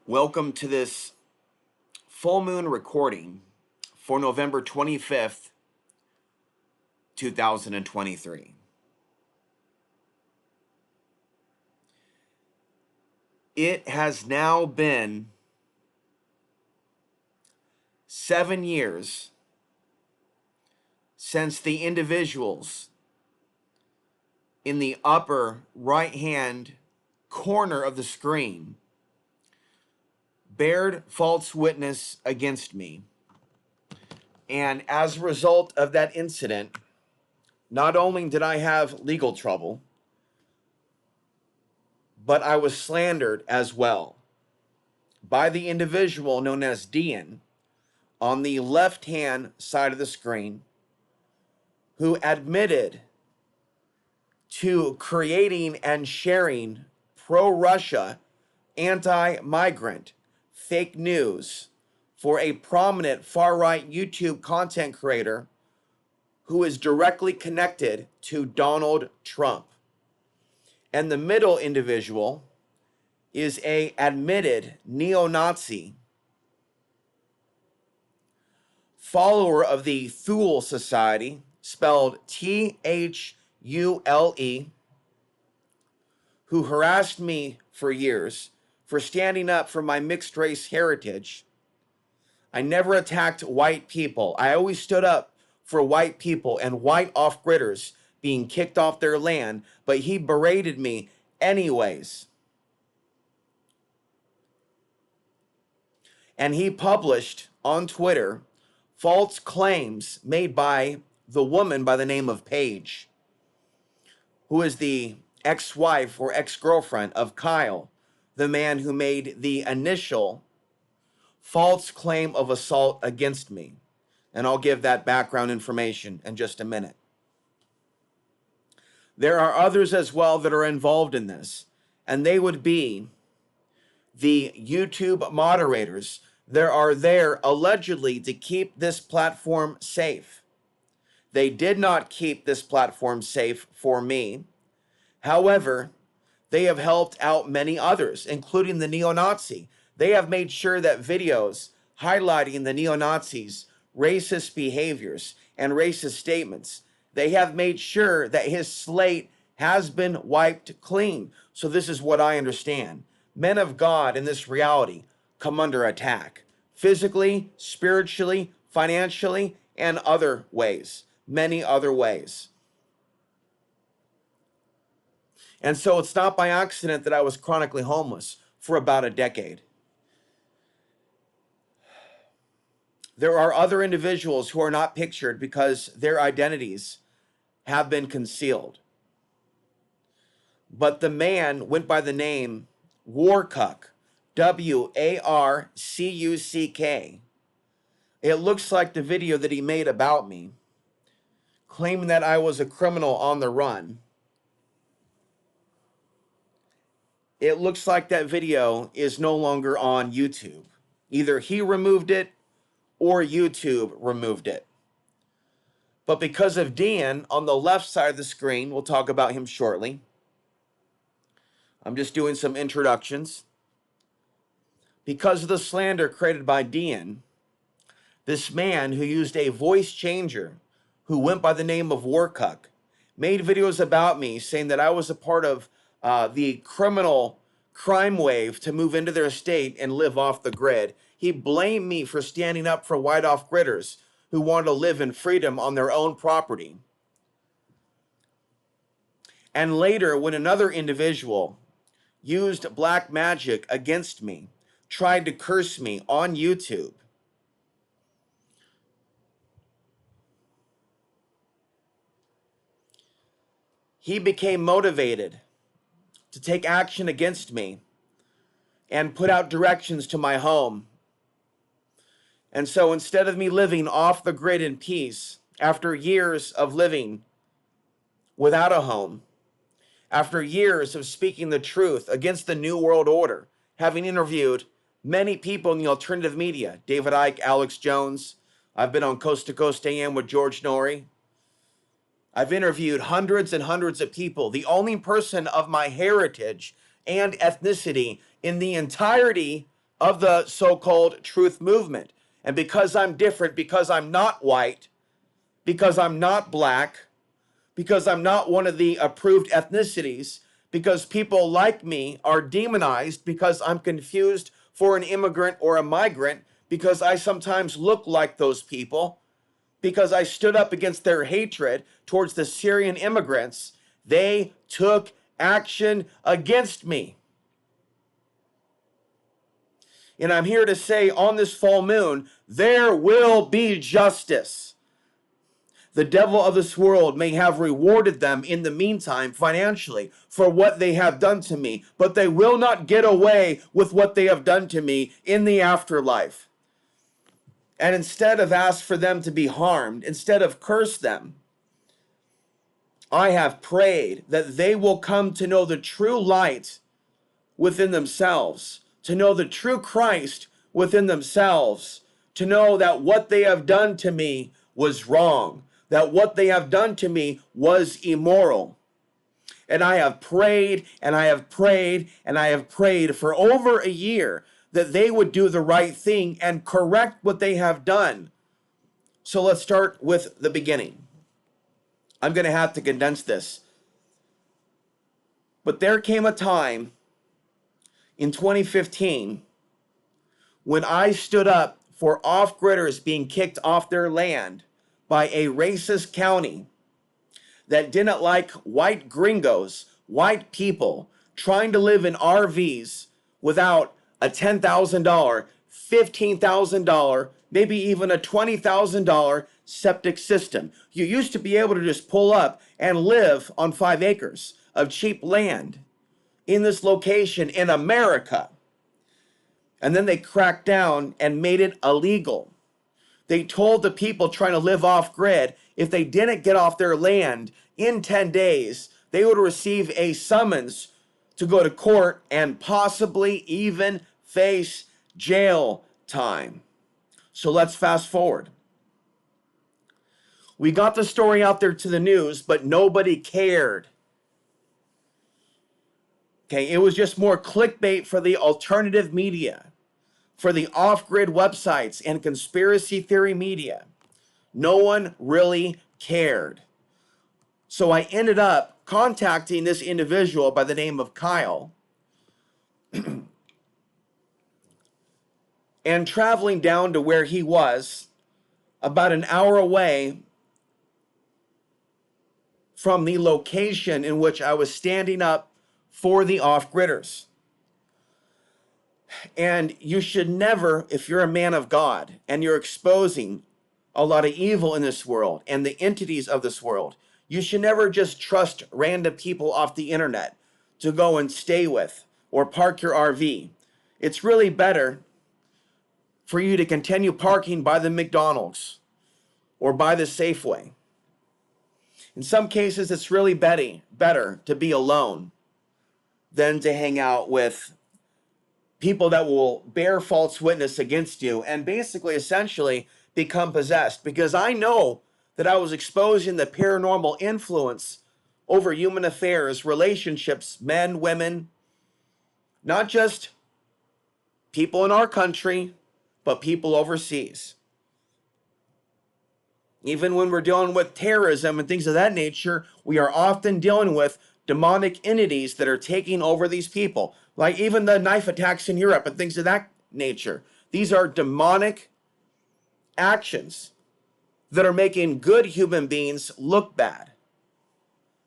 Welcome to this full moon recording for November 25th, 2023. It has now been 7 years since the individuals in the upper right-hand corner of the screen bared false witness against me. And as a result of that incident, not only did I have legal trouble, but I was slandered as well by the individual known as Dean on the left-hand side of the screen, who admitted to creating and sharing pro-Russia, anti-migrant fake news for a prominent far-right YouTube content creator who is directly connected to Donald Trump. And the middle individual is a admitted neo-Nazi, follower of the Thule Society, spelled Thule, who harassed me for years for standing up for my mixed race heritage. I never attacked white people. I always stood up for white people and white off-gridders being kicked off their land, but he berated me anyways. And he published on Twitter false claims made by the woman by the name of Paige, who is the ex-wife or ex-girlfriend of Kyle, the man who made the initial false claim of assault against me. And I'll give that background information in just a minute. There are others as well that are involved in this, and they would be the YouTube moderators that are there allegedly to keep this platform safe. They did not keep this platform safe for me. However, they have helped out many others, including the neo-Nazi. They have made sure that videos highlighting the neo-Nazis' racist behaviors and racist statements, they have made sure that his slate has been wiped clean. So this is what I understand. Men of God in this reality come under attack, physically, spiritually, financially, and other ways, many other ways. And so it's not by accident that I was chronically homeless for about a decade. There are other individuals who are not pictured because their identities have been concealed. But the man went by the name Warcuck, Warcuck. It looks like the video that he made about me, claiming that I was a criminal on the run. It looks like that video is no longer on YouTube. Either he removed it or YouTube removed it. But because of Dan on the left side of the screen, we'll talk about him shortly. I'm just doing some introductions. Because of the slander created by Dan, this man who used a voice changer, who went by the name of Warcuck, made videos about me saying that I was a part of the criminal crime wave to move into their state and live off the grid. He blamed me for standing up for white off-gridders who want to live in freedom on their own property. And later, when another individual used black magic against me, tried to curse me on YouTube, he became motivated to take action against me and put out directions to my home. And so instead of me living off the grid in peace, after years of living without a home, after years of speaking the truth against the New World Order, having interviewed many people in the alternative media, David Icke, Alex Jones, I've been on Coast to Coast AM with George Norrie, I've interviewed hundreds and hundreds of people. The only person of my heritage and ethnicity in the entirety of the so-called truth movement. And because I'm different, because I'm not white, because I'm not black, because I'm not one of the approved ethnicities, because people like me are demonized, because I'm confused for an immigrant or a migrant, because I sometimes look like those people, because I stood up against their hatred towards the Syrian immigrants, they took action against me. And I'm here to say on this full moon, there will be justice. The devil of this world may have rewarded them in the meantime financially for what they have done to me, but they will not get away with what they have done to me in the afterlife. And instead of ask for them to be harmed, instead of curse them, I have prayed that they will come to know the true light within themselves, to know the true Christ within themselves, to know that what they have done to me was wrong, that what they have done to me was immoral. And I have prayed, and I have prayed, and I have prayed for over a year that they would do the right thing and correct what they have done. So let's start with the beginning. I'm going to have to condense this. But there came a time in 2015 when I stood up for off-gridders being kicked off their land by a racist county that didn't like white gringos, white people, trying to live in RVs without a $10,000, $15,000, maybe even a $20,000 septic system. You used to be able to just pull up and live on 5 acres of cheap land in this location in America. And then they cracked down and made it illegal. They told the people trying to live off grid, if they didn't get off their land in 10 days, they would receive a summons to go to court and possibly even face jail time. So let's fast forward. We got the story out there to the news, but nobody cared. Okay, it was just more clickbait for the alternative media, for the off-grid websites and conspiracy theory media. No one really cared. So I ended up contacting this individual by the name of Kyle and traveling down to where he was, about an hour away from the location in which I was standing up for the off-gridders. And you should never, if you're a man of God and you're exposing a lot of evil in this world and the entities of this world, you should never just trust random people off the internet to go and stay with or park your RV. It's really better for you to continue parking by the McDonald's or by the Safeway. In some cases, it's really better to be alone than to hang out with people that will bear false witness against you and basically, essentially, become possessed. Because I know that I was exposing the paranormal influence over human affairs, relationships, men, women, not just people in our country, but people overseas. Even when we're dealing with terrorism and things of that nature, we are often dealing with demonic entities that are taking over these people. Like even the knife attacks in Europe and things of that nature. These are demonic actions that are making good human beings look bad.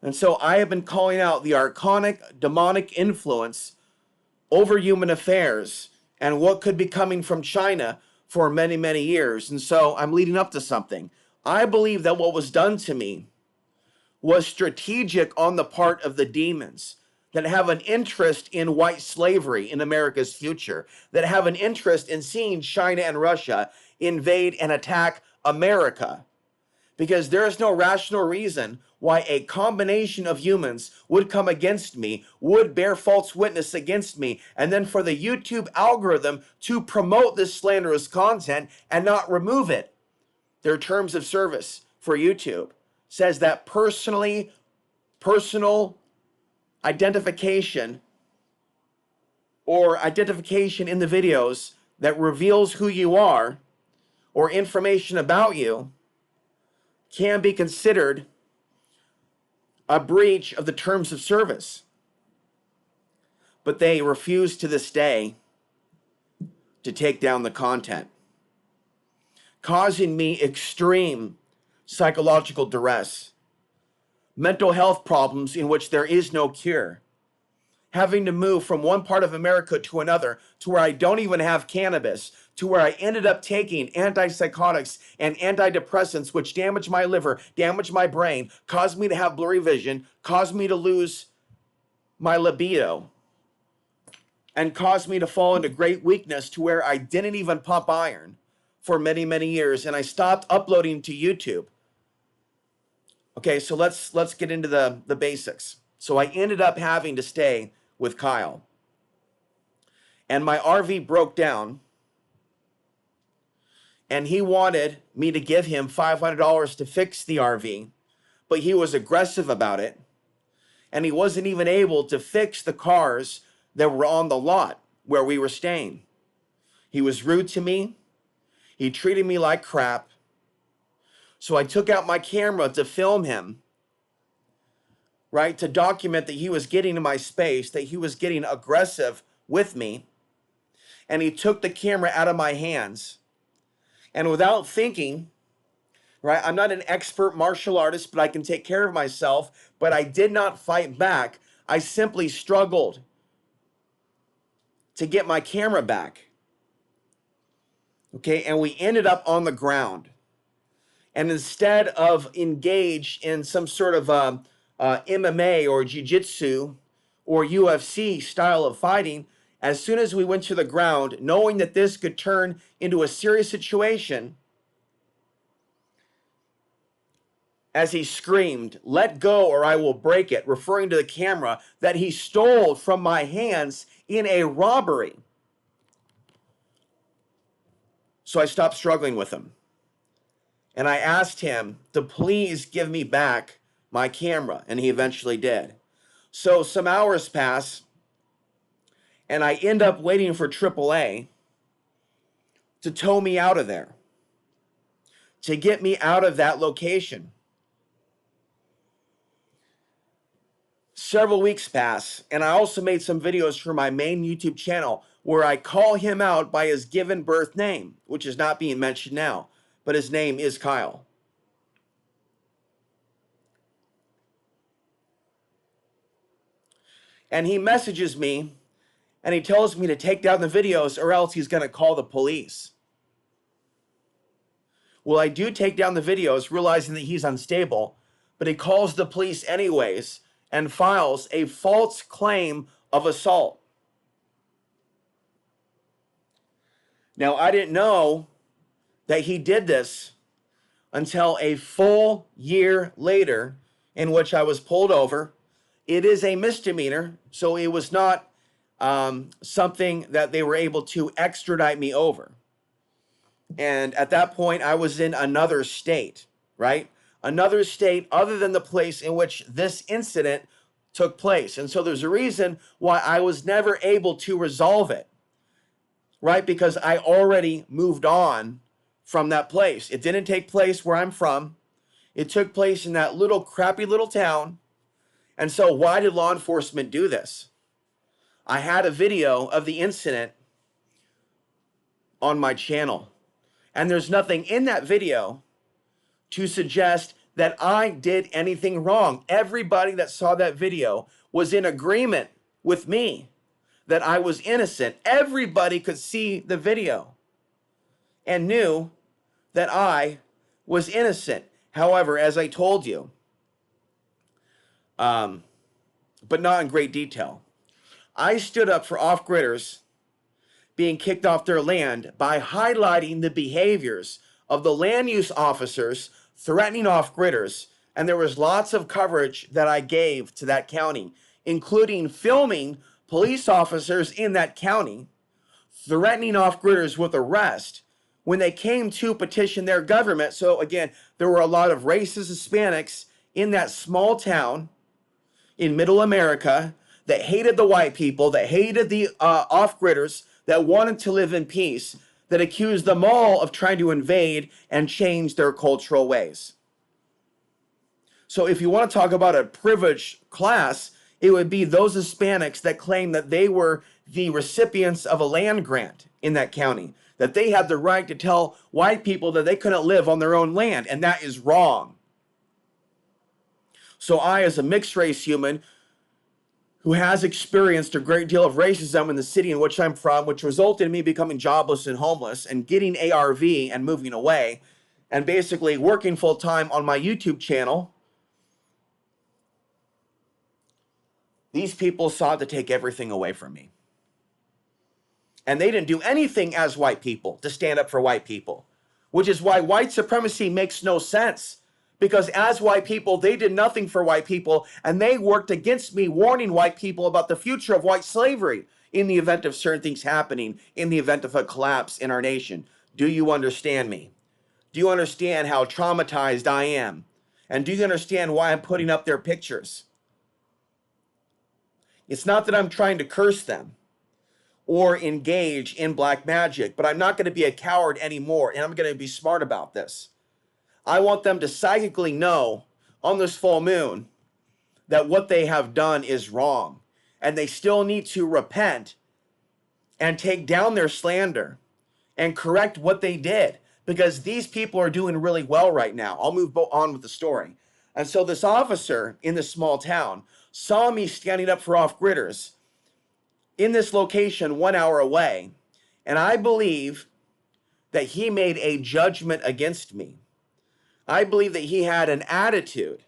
And so I have been calling out the archonic demonic influence over human affairs and what could be coming from China for many, many years. And so I'm leading up to something. I believe that what was done to me was strategic on the part of the demons that have an interest in white slavery in America's future, that have an interest in seeing China and Russia invade and attack America. Because there is no rational reason why a combination of humans would come against me, would bear false witness against me, and then for the YouTube algorithm to promote this slanderous content and not remove it. Their terms of service for YouTube says that personal identification or identification in the videos that reveals who you are or information about you can be considered a breach of the terms of service. But they refuse to this day to take down the content, causing me extreme psychological duress, mental health problems in which there is no cure, having to move from one part of America to another, to where I don't even have cannabis, to where I ended up taking antipsychotics and antidepressants, which damaged my liver, damaged my brain, caused me to have blurry vision, caused me to lose my libido, and caused me to fall into great weakness to where I didn't even pump iron for many, many years, and I stopped uploading to YouTube. Okay, so let's get into the basics. So I ended up having to stay with Kyle. And my RV broke down, and he wanted me to give him $500 to fix the RV, but he was aggressive about it, and he wasn't even able to fix the cars that were on the lot where we were staying. He was rude to me. He treated me like crap. So I took out my camera to film him, right, to document that he was getting in my space, that he was getting aggressive with me. And he took the camera out of my hands. And without thinking, right, I'm not an expert martial artist, but I can take care of myself. But I did not fight back. I simply struggled to get my camera back. Okay, and we ended up on the ground. And instead of engage in some sort of MMA or jiu-jitsu or UFC style of fighting, as soon as we went to the ground, knowing that this could turn into a serious situation, as he screamed, "Let go or I will break it," referring to the camera that he stole from my hands in a robbery. So I stopped struggling with him. And I asked him to please give me back my camera, and he eventually did. So some hours pass, and I end up waiting for AAA to tow me out of there, to get me out of that location. Several weeks pass, and I also made some videos for my main YouTube channel where I call him out by his given birth name, which is not being mentioned now, but his name is Kyle. And he messages me, and he tells me to take down the videos or else he's going to call the police. Well, I do take down the videos, realizing that he's unstable, but he calls the police anyways and files a false claim of assault. Now, I didn't know that he did this until a full year later, in which I was pulled over. It is a misdemeanor, so it was not something that they were able to extradite me over. And at that point, I was in another state, right? Another state other than the place in which this incident took place. And so there's a reason why I was never able to resolve it, right? Because I already moved on from that place. It didn't take place where I'm from. It took place in that little crappy little town. And so why did law enforcement do this? I had a video of the incident on my channel, and there's nothing in that video to suggest that I did anything wrong. Everybody that saw that video was in agreement with me that I was innocent. Everybody could see the video and knew that I was innocent. However, as I told you, but not in great detail, I stood up for off-gridders being kicked off their land by highlighting the behaviors of the land use officers threatening off-gridders. And there was lots of coverage that I gave to that county, including filming police officers in that county threatening off-gridders with arrest when they came to petition their government. So again, there were a lot of racist Hispanics in that small town in middle America that hated the white people, that hated the off-gridders, that wanted to live in peace, that accused them all of trying to invade and change their cultural ways. So if you want to talk about a privileged class, it would be those Hispanics that claim that they were the recipients of a land grant in that county, that they had the right to tell white people that they couldn't live on their own land, and that is wrong. So I, as a mixed race human who has experienced a great deal of racism in the city in which I'm from, which resulted in me becoming jobless and homeless and getting ARV and moving away, and basically working full-time on my YouTube channel, these people sought to take everything away from me. And they didn't do anything as white people to stand up for white people, which is why white supremacy makes no sense. Because as white people, they did nothing for white people, and they worked against me, warning white people about the future of white slavery in the event of certain things happening, in the event of a collapse in our nation. Do you understand me? Do you understand how traumatized I am? And do you understand why I'm putting up their pictures? It's not that I'm trying to curse them or engage in black magic, but I'm not going to be a coward anymore, and I'm going to be smart about this. I want them to psychically know on this full moon that what they have done is wrong, and they still need to repent and take down their slander and correct what they did, because these people are doing really well right now. I'll move on with the story. And so this officer in this small town saw me standing up for off-gridders in this location 1 hour away, and I believe that he made a judgment against me. I believe that he had an attitude,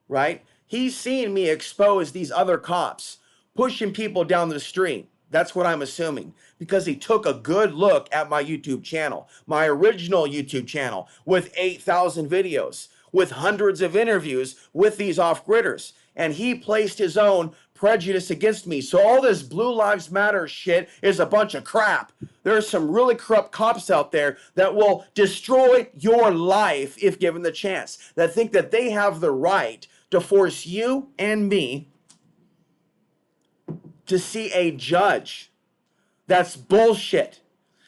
right? He's seen me expose these other cops, pushing people down the street. That's what I'm assuming, because he took a good look at my YouTube channel, my original YouTube channel with 8,000 videos, with hundreds of interviews with these off-gridders. And he placed his own prejudice against me. So all this Blue Lives Matter shit is a bunch of crap. There are some really corrupt cops out there that will destroy your life if given the chance, that think that they have the right to force you and me to see a judge. That's bullshit.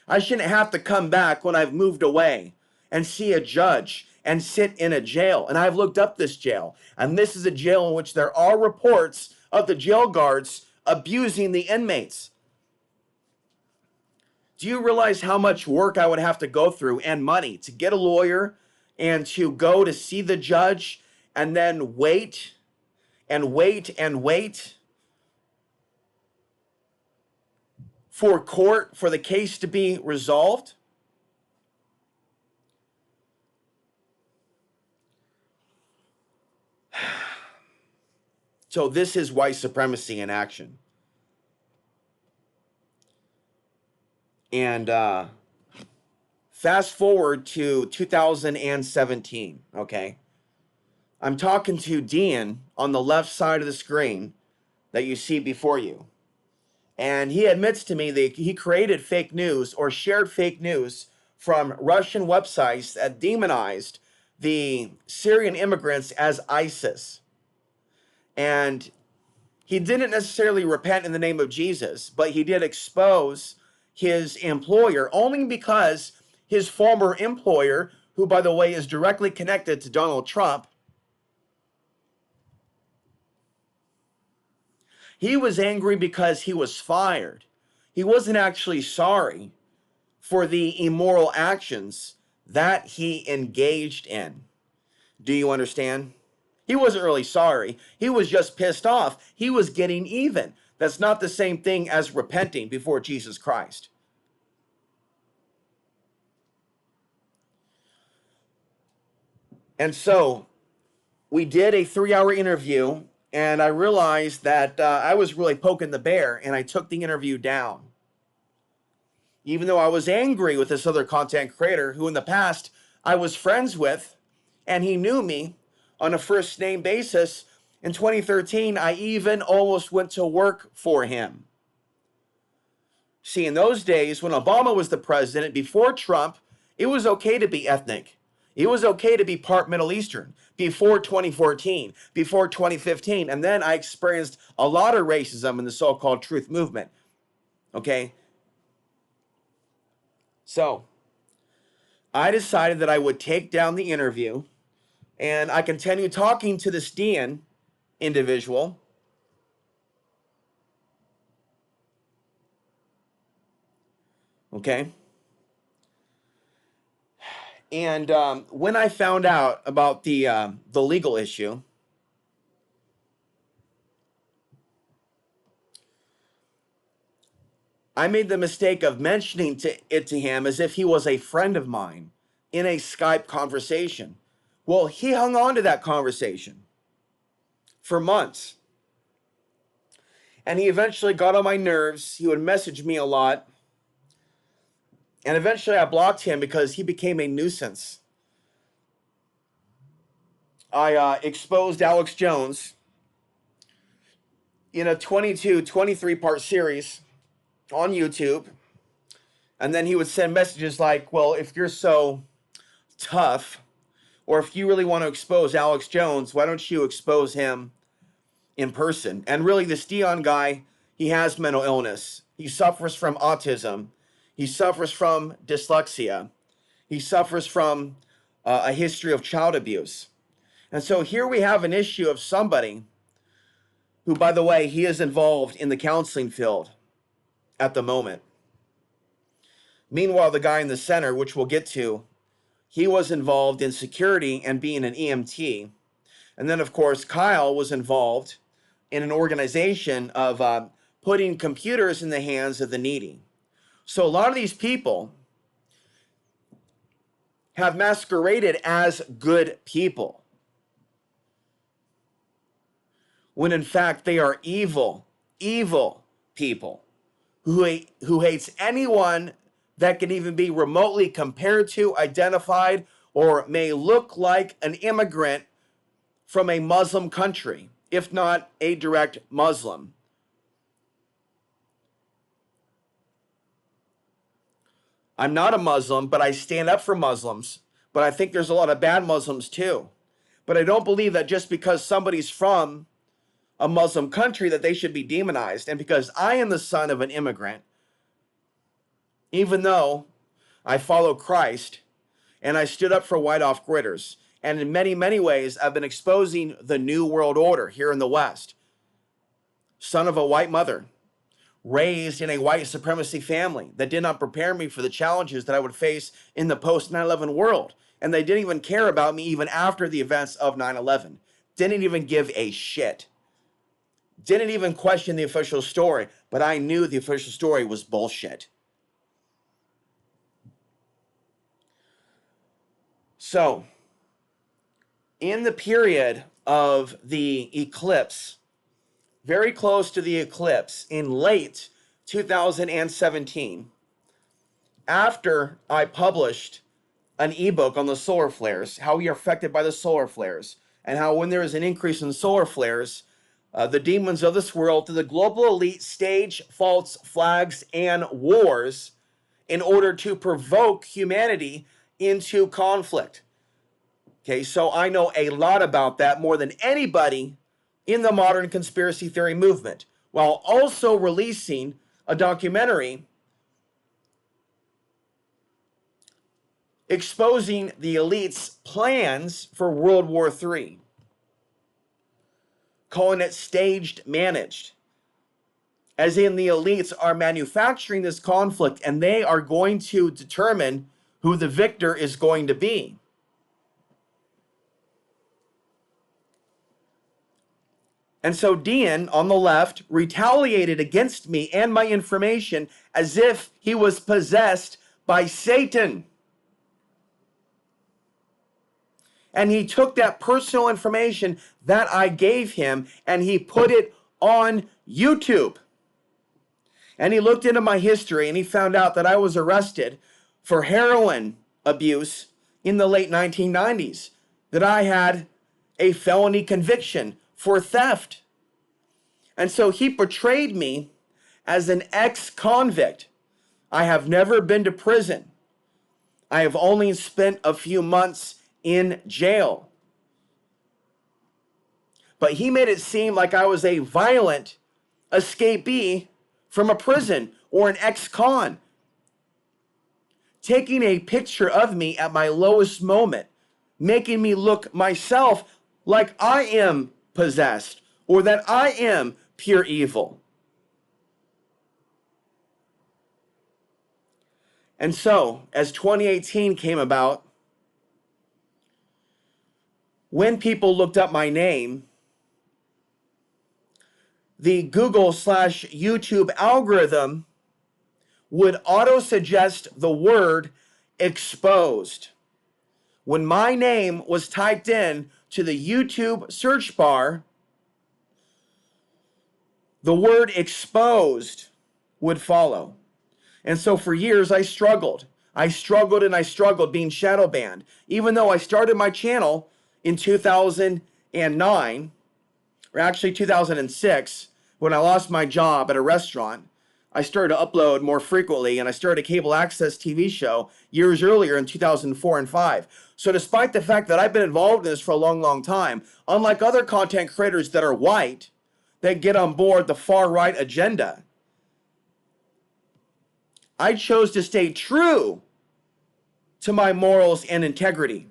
I shouldn't have to come back when I've moved away and see a judge and sit in a jail. And I've looked up this jail, and this is a jail in which there are reports of the jail guards abusing the inmates. Do you realize how much work I would have to go through and money to get a lawyer and to go to see the judge and then wait and wait and wait for court, for the case to be resolved? So this is white supremacy in action. And fast forward to 2017, okay? I'm talking to Dean on the left side of the screen that you see before you. And he admits to me that he created fake news or shared fake news from Russian websites that demonized the Syrian immigrants as ISIS. And he didn't necessarily repent in the name of Jesus, but he did expose his employer only because his former employer, who, by the way, is directly connected to Donald Trump, he was angry because he was fired. He wasn't actually sorry for the immoral actions that he engaged in. Do you understand? He wasn't really sorry. He was just pissed off. He was getting even. That's not the same thing as repenting before Jesus Christ. And so we did a 3-hour interview, and I realized that I was really poking the bear, and I took the interview down. Even though I was angry with this other content creator who in the past I was friends with, and he knew me on a first name basis. In 2013, I even almost went to work for him. See, in those days, when Obama was the president, before Trump, it was okay to be ethnic. It was okay to be part Middle Eastern before 2014, before 2015. And then I experienced a lot of racism in the so-called truth movement. Okay? So I decided that I would take down the interview, and I continued talking to this Dean individual. Okay? And when I found out about the legal issue, I made the mistake of mentioning it to him as if he was a friend of mine in a Skype conversation. Well, he hung on to that conversation for months. And he eventually got on my nerves. He would message me a lot. And eventually I blocked him because he became a nuisance. I exposed Alex Jones in a 23-part series on YouTube. And then he would send messages like, well, if you're so tough, or if you really want to expose Alex Jones, why don't you expose him in person? And really, this Dion guy, he has mental illness. He suffers from autism. He suffers from dyslexia. He suffers from a history of child abuse. And so here we have an issue of somebody who, by the way, he is involved in the counseling field at the moment. Meanwhile, the guy in the center, which we'll get to, he was involved in security and being an EMT. And then, of course, Kyle was involved in an organization of putting computers in the hands of the needy. So a lot of these people have masqueraded as good people, when in fact they are evil people who hates anyone that can even be remotely compared to, identified, or may look like an immigrant from a Muslim country, if not a direct Muslim. I'm not a Muslim, but I stand up for Muslims. But I think there's a lot of bad Muslims too. But I don't believe that just because somebody's from a Muslim country that they should be demonized. And because I am the son of an immigrant, even though I follow Christ and I stood up for white off-gridders, and in many, many ways, I've been exposing the New World Order here in the West. Son of a white mother, raised in a white supremacy family that did not prepare me for the challenges that I would face in the post 9/11 world. And they didn't even care about me even after the events of 9/11. Didn't even give a shit. Didn't even question the official story, but I knew the official story was bullshit. So, in the period of the eclipse, very close to the eclipse in late 2017, after I published an ebook on the solar flares, how we are affected by the solar flares, and how when there is an increase in solar flares, the demons of this world, to the global elite, stage false flags and wars in order to provoke humanity into conflict. Okay, so I know a lot about that, more than anybody in the modern conspiracy theory movement, while also releasing a documentary exposing the elite's plans for World War III, calling it staged managed, as in the elites are manufacturing this conflict and they are going to determine who the victor is going to be. And so Dean, on the left, retaliated against me and my information as if he was possessed by Satan. And he took that personal information that I gave him and he put it on YouTube. And he looked into my history and he found out that I was arrested for heroin abuse in the late 1990s, that I had a felony conviction for theft. And so he portrayed me as an ex-convict. I have never been to prison. I have only spent a few months in jail. But he made it seem like I was a violent escapee from a prison or an ex-con, taking a picture of me at my lowest moment, making me look myself like I am possessed or that I am pure evil. And so, as 2018 came about, when people looked up my name, the Google/YouTube algorithm would auto-suggest the word exposed. When my name was typed in to the YouTube search bar, the word exposed would follow. And so for years I struggled. I struggled being shadow banned. Even though I started my channel in 2009, or actually 2006, when I lost my job at a restaurant, I started to upload more frequently, and I started a cable access TV show years earlier in 2004 and 5. So despite the fact that I've been involved in this for a long, long time, unlike other content creators that are white, that get on board the far right agenda, I chose to stay true to my morals and integrity.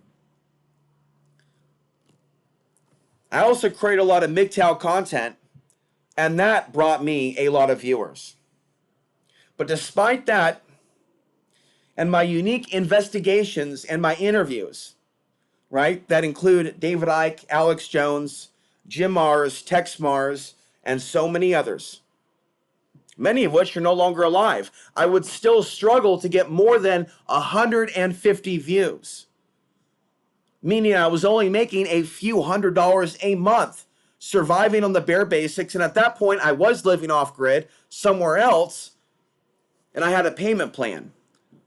I also create a lot of MGTOW content, and that brought me a lot of viewers. But despite that, and my unique investigations and my interviews, right, that include David Icke, Alex Jones, Jim Mars, Tex Mars, and so many others, many of which are no longer alive, I would still struggle to get more than 150 views. Meaning I was only making a few $100s a month, surviving on the bare basics. And at that point, I was living off grid somewhere else, and I had a payment plan.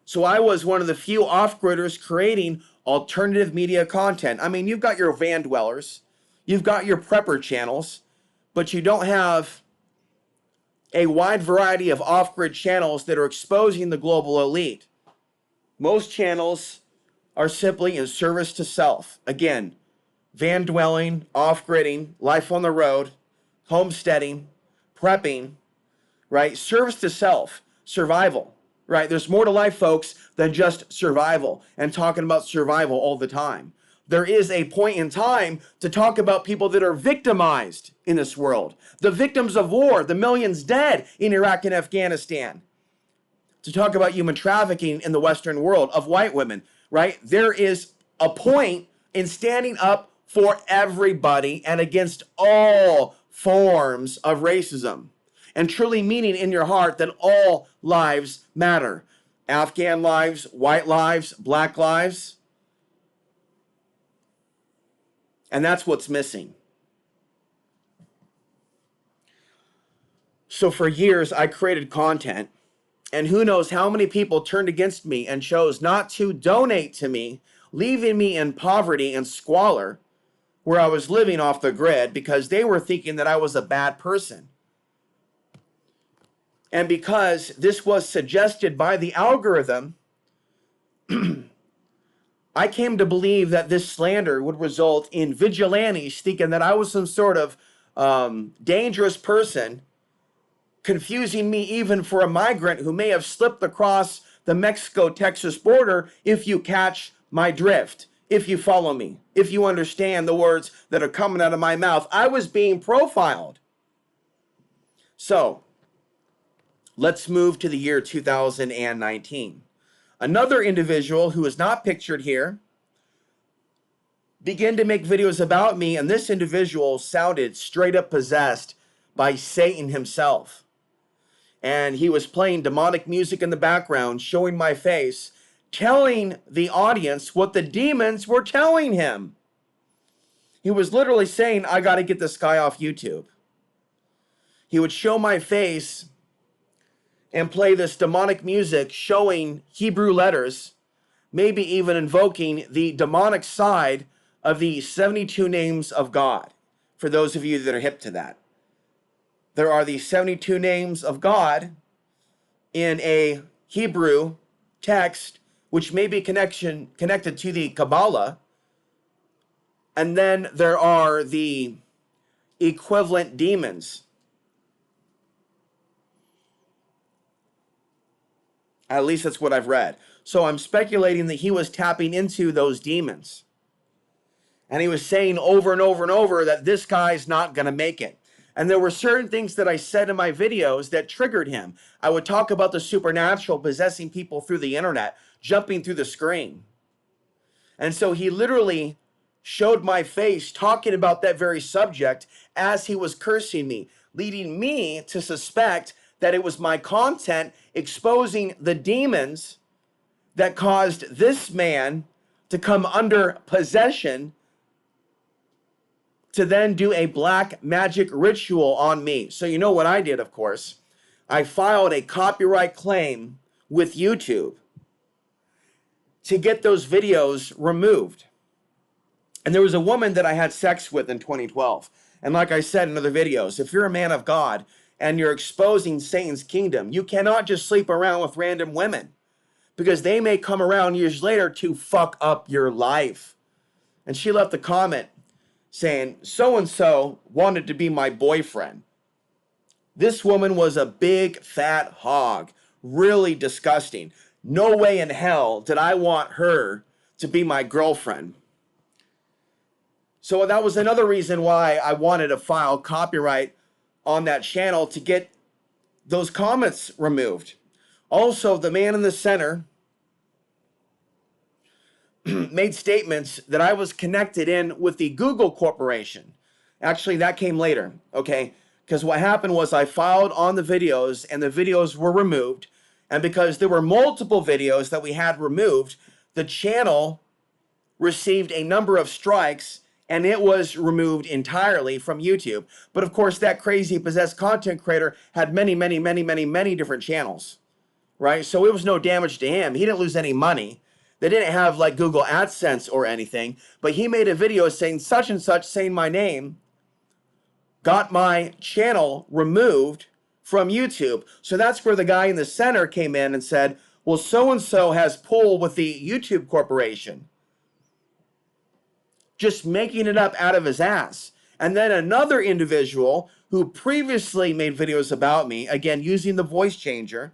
So I was one of the few off-gridders creating alternative media content. I mean, you've got your van dwellers, you've got your prepper channels, but you don't have a wide variety of off-grid channels that are exposing the global elite. Most channels are simply in service to self. Again, van dwelling, off-gridding, life on the road, homesteading, prepping, right? Service to self, survival, right? There's more to life, folks, than just survival and talking about survival all the time. There is a point in time to talk about people that are victimized in this world, the victims of war, the millions dead in Iraq and Afghanistan, to talk about human trafficking in the Western world of white women, right? There is a point in standing up for everybody and against all forms of racism, and truly meaning in your heart that all lives matter. Afghan lives, white lives, black lives. And that's what's missing. So for years, I created content, and who knows how many people turned against me and chose not to donate to me, leaving me in poverty and squalor where I was living off the grid because they were thinking that I was a bad person. And because this was suggested by the algorithm, I came to believe that this slander would result in vigilantes thinking that I was some sort of dangerous person, confusing me even for a migrant who may have slipped across the Mexico-Texas border, if you catch my drift, if you follow me, if you understand the words that are coming out of my mouth. I was being profiled. So, let's move to the year 2019. Another individual who is not pictured here began to make videos about me, and this individual sounded straight up possessed by Satan himself. And he was playing demonic music in the background, showing my face, telling the audience what the demons were telling him. He was literally saying, I got to get this guy off YouTube. He would show my face and play this demonic music showing Hebrew letters, maybe even invoking the demonic side of the 72 names of God, for those of you that are hip to that. There are the 72 names of God in a Hebrew text, which may be connected to the Kabbalah, And then there are the equivalent demons. At least that's what I've read. So I'm speculating that he was tapping into those demons. And he was saying over and over and over that this guy's not going to make it. And there were certain things that I said in my videos that triggered him. I would talk about the supernatural possessing people through the internet, jumping through the screen. And so he literally showed my face talking about that very subject as he was cursing me, leading me to suspect that it was my content exposing the demons that caused this man to come under possession to then do a black magic ritual on me. So you know what I did, of course. I filed a copyright claim with YouTube to get those videos removed. And there was a woman that I had sex with in 2012. And like I said in other videos, if you're a man of God and you're exposing Satan's kingdom, you cannot just sleep around with random women, because they may come around years later to fuck up your life. And she left a comment saying, so-and-so wanted to be my boyfriend. This woman was a big fat hog, really disgusting. No way in hell did I want her to be my girlfriend. So that was another reason why I wanted to file copyright on that channel, to get those comments removed. Also, the man in the center made statements that I was connected in with the Google Corporation. Actually, that came later, okay? Because what happened was I filed on the videos and the videos were removed. And because there were multiple videos that we had removed, the channel received a number of strikes and it was removed entirely from YouTube. But of course, that crazy possessed content creator had many different channels, right? So it was no damage to him. He didn't lose any money. They didn't have like Google AdSense or anything, but he made a video saying such and such, saying my name, got my channel removed from YouTube. So that's where the guy in the center came in and said, well, so-and-so has pull with the YouTube Corporation. Just making it up out of his ass. And then another individual who previously made videos about me, again, using the voice changer,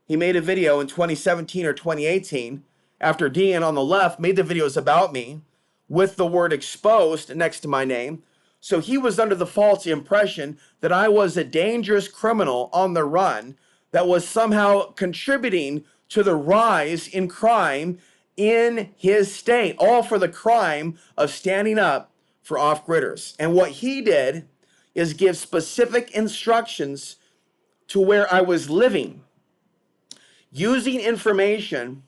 he made a video in 2017 or 2018 after Dean on the left made the videos about me with the word exposed next to my name. So he was under the false impression that I was a dangerous criminal on the run that was somehow contributing to the rise in crime in his state, all for the crime of standing up for off-gridders. And what he did is give specific instructions to where I was living, using information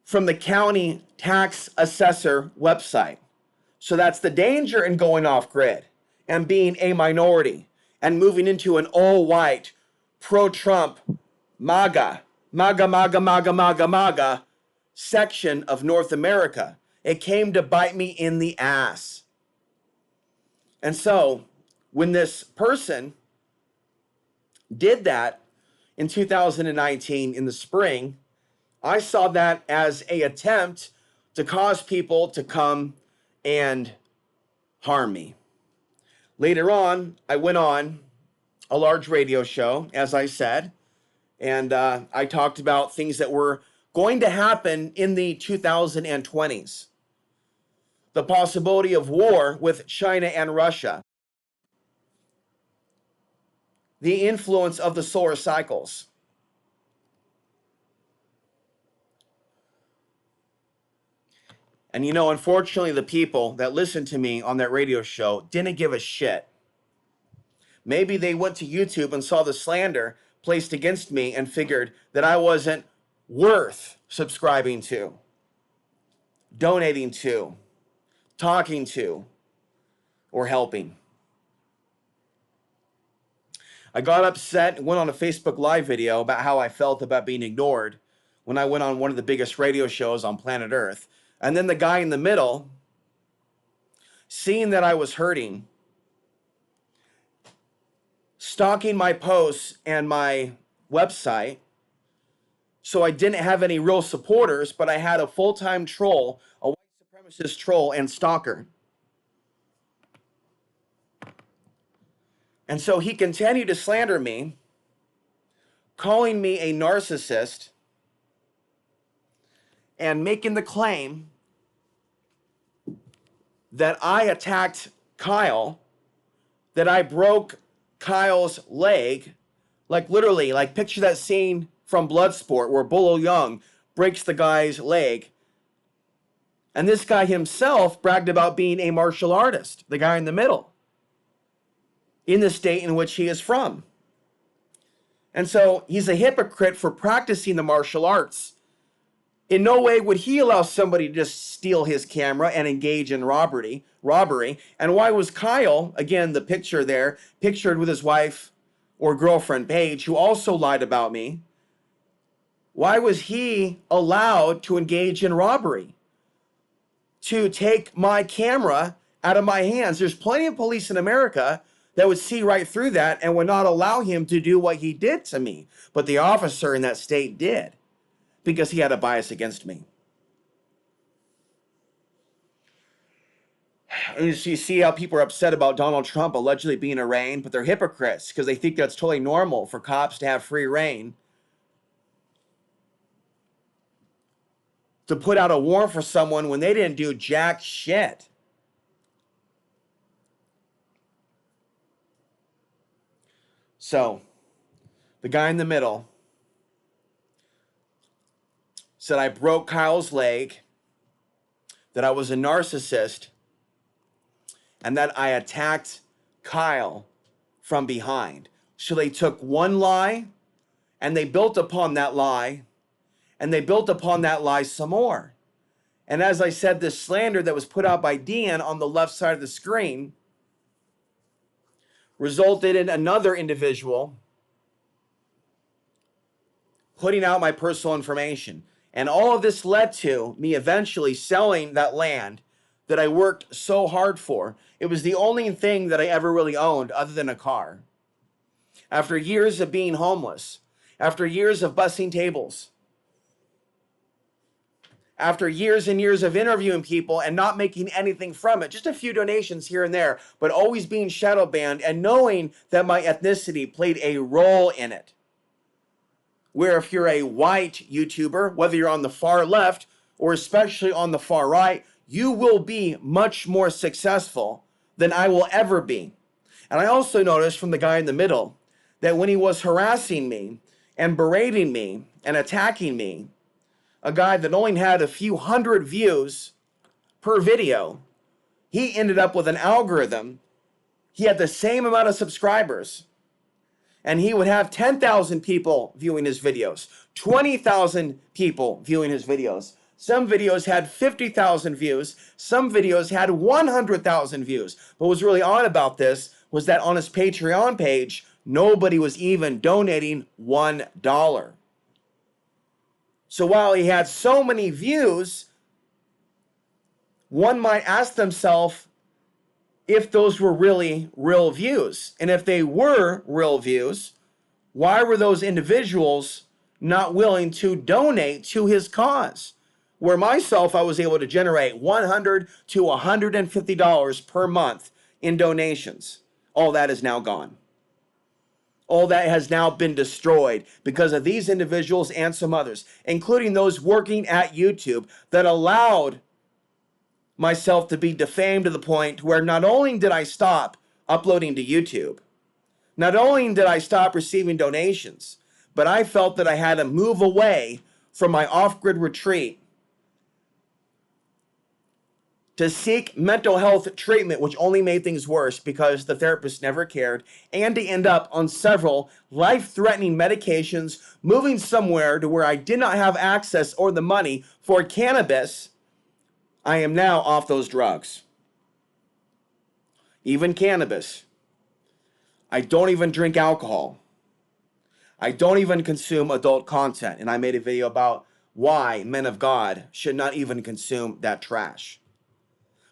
from the county tax assessor website. So that's the danger in going off-grid and being a minority and moving into an all-white, pro-Trump, MAGA section of North America. It came to bite me in the ass. And so when this person did that in 2019 in the spring, I saw that as an attempt to cause people to come and harm me. Later on, I went on a large radio show, as I said, and I talked about things that were going to happen in the 2020s. The possibility of war with China and Russia. The influence of the solar cycles. And you know, unfortunately, the people that listened to me on that radio show didn't give a shit. Maybe they went to YouTube and saw the slander placed against me and figured that I wasn't worth subscribing to, donating to, talking to, or helping. I got upset and went on a Facebook Live video about how I felt about being ignored when I went on one of the biggest radio shows on planet Earth. And then the guy in the middle, seeing that I was hurting, stalking my posts and my website, So I didn't have any real supporters, but I had a full-time troll, a white supremacist troll and stalker. And so he continued to slander me, calling me a narcissist and making the claim that I attacked Kyle, that I broke Kyle's leg, like literally, like picture that scene from Bloodsport where Bolo Young breaks the guy's leg. And this guy himself bragged about being a martial artist, the guy in the middle, in the state in which he is from. And so he's a hypocrite for practicing the martial arts. In no way would he allow somebody to just steal his camera and engage in robbery. And why was Kyle, again, the picture there, pictured with his wife or girlfriend, Paige, who also lied about me, why was he allowed to engage in robbery? To take my camera out of my hands? There's plenty of police in America that would see right through that and would not allow him to do what he did to me. But the officer in that state did, because he had a bias against me. You see how people are upset about Donald Trump allegedly being arraigned, but they're hypocrites because they think that's totally normal for cops to have free reign to put out a warrant for someone when they didn't do jack shit. So, the guy in the middle said I broke Kyle's leg, that I was a narcissist, and that I attacked Kyle from behind. So they took one lie, and they built upon that lie, and they built upon that lie some more. And as I said, this slander that was put out by Dean on the left side of the screen resulted in another individual putting out my personal information. And all of this led to me eventually selling that land that I worked so hard for. It was the only thing that I ever really owned other than a car. After years of being homeless, after years of bussing tables, after years and years of interviewing people and not making anything from it, just a few donations here and there, but always being shadow banned and knowing that my ethnicity played a role in it. Where if you're a white YouTuber, whether you're on the far left or especially on the far right, you will be much more successful than I will ever be. And I also noticed from the guy in the middle that when he was harassing me and berating me and attacking me, a guy that only had a few hundred views per video, he ended up with an algorithm. He had the same amount of subscribers, and he would have 10,000 people viewing his videos, 20,000 people viewing his videos. Some videos had 50,000 views. Some videos had 100,000 views. But what was really odd about this was that on his Patreon page, nobody was even donating $1. So while he had so many views, one might ask themselves if those were really real views. And if they were real views, why were those individuals not willing to donate to his cause? Where myself, I was able to generate $100 to $150 per month in donations. All that is now gone. All that has now been destroyed because of these individuals and some others, including those working at YouTube, that allowed myself to be defamed to the point where not only did I stop uploading to YouTube, not only did I stop receiving donations, but I felt that I had to move away from my off-grid retreat to seek mental health treatment, which only made things worse because the therapist never cared, and to end up on several life-threatening medications, moving somewhere to where I did not have access or the money for cannabis. I am now off those drugs. Even cannabis. I don't even drink alcohol. I don't even consume adult content. And I made a video about why men of God should not even consume that trash.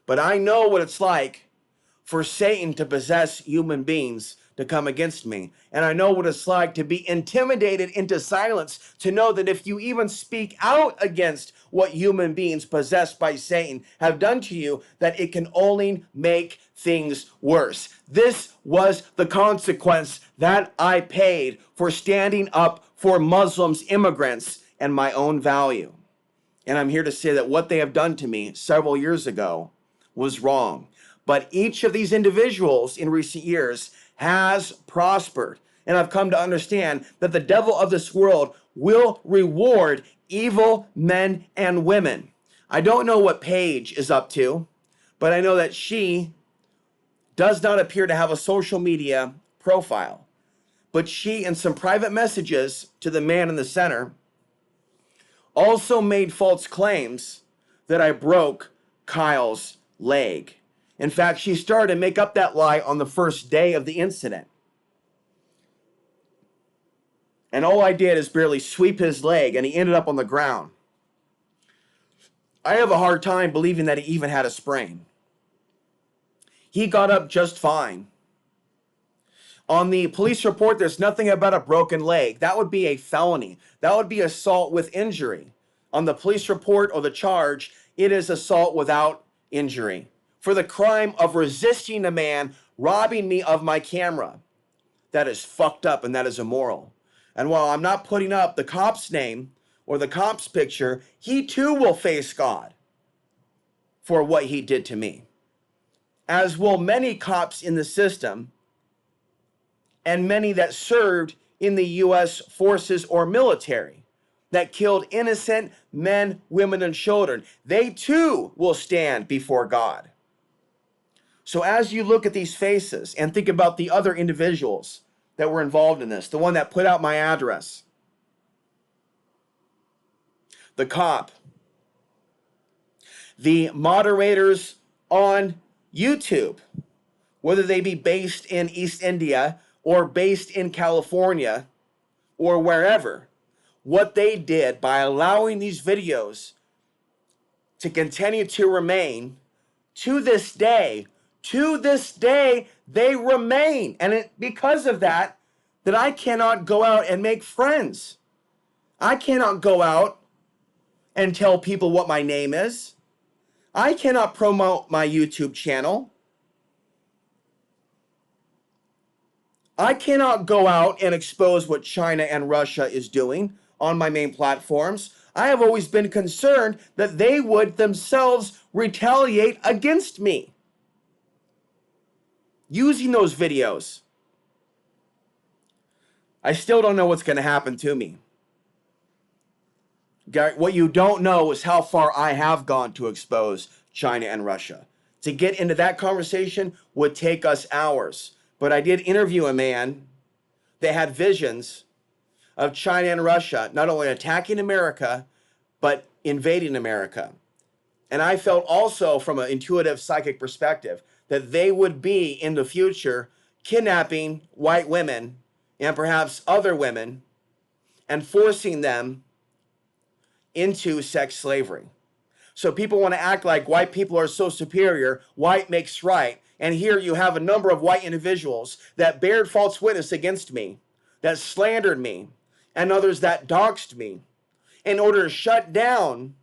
But I know what it's like for Satan to possess human beings to come against me. And I know what it's like to be intimidated into silence, to know that if you even speak out against what human beings possessed by Satan have done to you, that it can only make things worse. This was the consequence that I paid for standing up for Muslims, immigrants, and my own value. And I'm here to say that what they have done to me several years ago was wrong. But each of these individuals in recent years has prospered. And I've come to understand that the devil of this world will reward evil men and women. I don't know what Paige is up to, but I know that she does not appear to have a social media profile. But she, in some private messages to the man in the center, also made false claims that I broke Kyle's leg. In fact, she started to make up that lie on the first day of the incident. And all I did is barely sweep his leg, and he ended up on the ground. I have a hard time believing that he even had a sprain. He got up just fine. On the police report, there's nothing about a broken leg. That would be a felony. That would be assault with injury. On the police report or the charge, it is assault without injury for the crime of resisting a man robbing me of my camera. That is fucked up and that is immoral. And while I'm not putting up the cop's name or the cop's picture, he too will face God for what he did to me. As will many cops in the system and many that served in the U.S. forces or military that killed innocent men, women, and children. They too will stand before God. So as you look at these faces and think about the other individuals that were involved in this, the one that put out my address, the cop, the moderators on YouTube, whether they be based in East India or based in California or wherever, what they did by allowing these videos to continue to remain to this day, they remain. And because of that I cannot go out and make friends. I cannot go out and tell people what my name is. I cannot promote my YouTube channel. I cannot go out and expose what China and Russia is doing on my main platforms. I have always been concerned that they would themselves retaliate against me using those videos. I still don't know what's going to happen to me. What you don't know is how far I have gone to expose China and Russia. To get into that conversation would take us hours. But I did interview a man that had visions of China and Russia not only attacking America, but invading America. And I felt also from an intuitive psychic perspective that they would be in the future kidnapping white women and perhaps other women and forcing them into sex slavery. So people want to act like white people are so superior, white makes right. And here you have a number of white individuals that bared false witness against me, that slandered me, and others that doxed me in order to shut down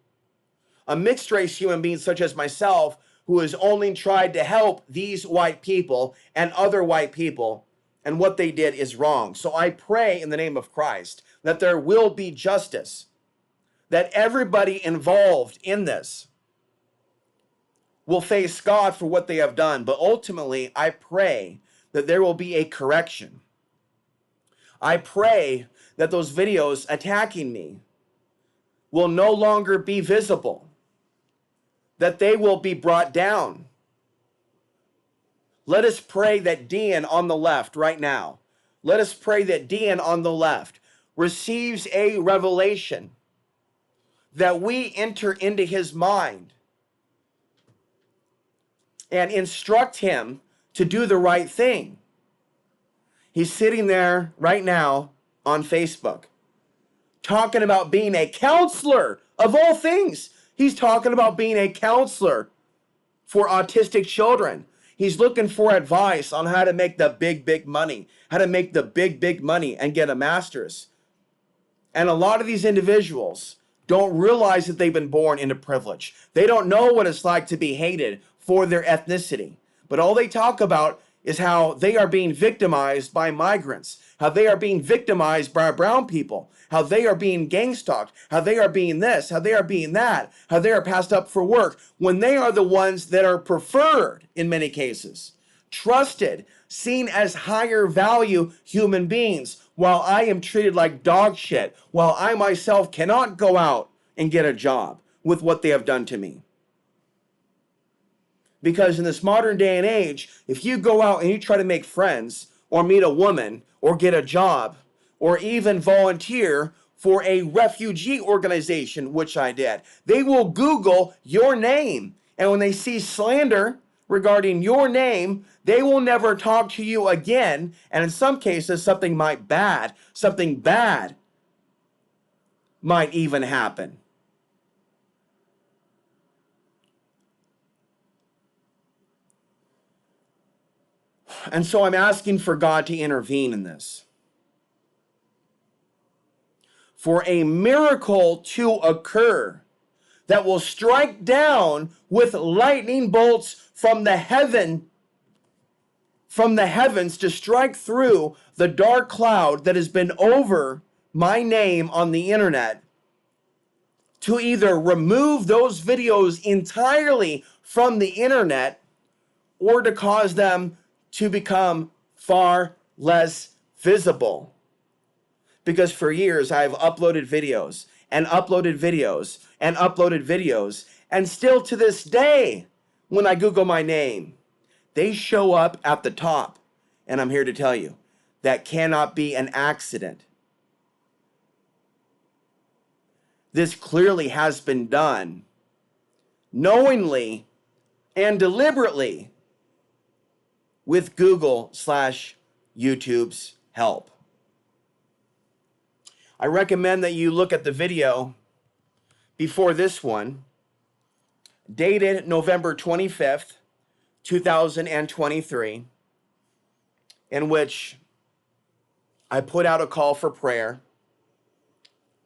a mixed race human being such as myself, who has only tried to help these white people and other white people, and what they did is wrong. So I pray in the name of Christ that there will be justice, that everybody involved in this will face God for what they have done. But ultimately, I pray that there will be a correction. I pray that those videos attacking me will no longer be visible, that they will be brought down. Let us pray that Dean on the left right now, let us pray that Dean on the left receives a revelation, that we enter into his mind and instruct him to do the right thing. He's sitting there right now on Facebook talking about being a counselor of all things. He's talking about being a counselor for autistic children. He's looking for advice on how to make the big money, how to make the big money and get a master's. And a lot of these individuals don't realize that they've been born into privilege. They don't know what it's like to be hated for their ethnicity. But all they talk about is how they are being victimized by migrants, how they are being victimized by brown people, how they are being gang stalked, how they are being this, how they are being that, how they are passed up for work, when they are the ones that are preferred in many cases, trusted, seen as higher value human beings, while I am treated like dog shit, while I myself cannot go out and get a job with what they have done to me. Because in this modern day and age, if you go out and you try to make friends or meet a woman or get a job or even volunteer for a refugee organization, which I did, they will Google your name. And when they see slander regarding your name, they will never talk to you again. And in some cases, something bad might even happen. And so I'm asking for God to intervene in this. For a miracle to occur that will strike down with lightning bolts from the heavens to strike through the dark cloud that has been over my name on the internet, to either remove those videos entirely from the internet or to cause them to become far less visible. Because for years I've uploaded videos and uploaded videos and uploaded videos, and still to this day, when I Google my name, they show up at the top. And I'm here to tell you, that cannot be an accident. This clearly has been done knowingly and deliberately with Google/YouTube's help. I recommend that you look at the video before this one, dated November 25th, 2023, in which I put out a call for prayer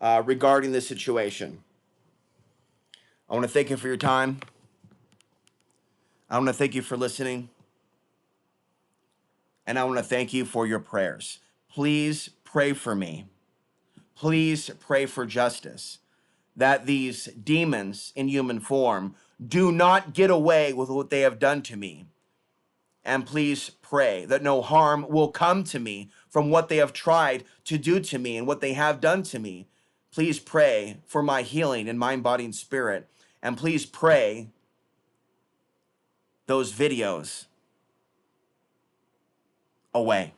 regarding this situation. I want to thank you for your time. I want to thank you for listening. And I want to thank you for your prayers. Please pray for me. Please pray for justice, that these demons in human form do not get away with what they have done to me. And please pray that no harm will come to me from what they have tried to do to me and what they have done to me. Please pray for my healing in mind, body, and spirit. And please pray those videos away.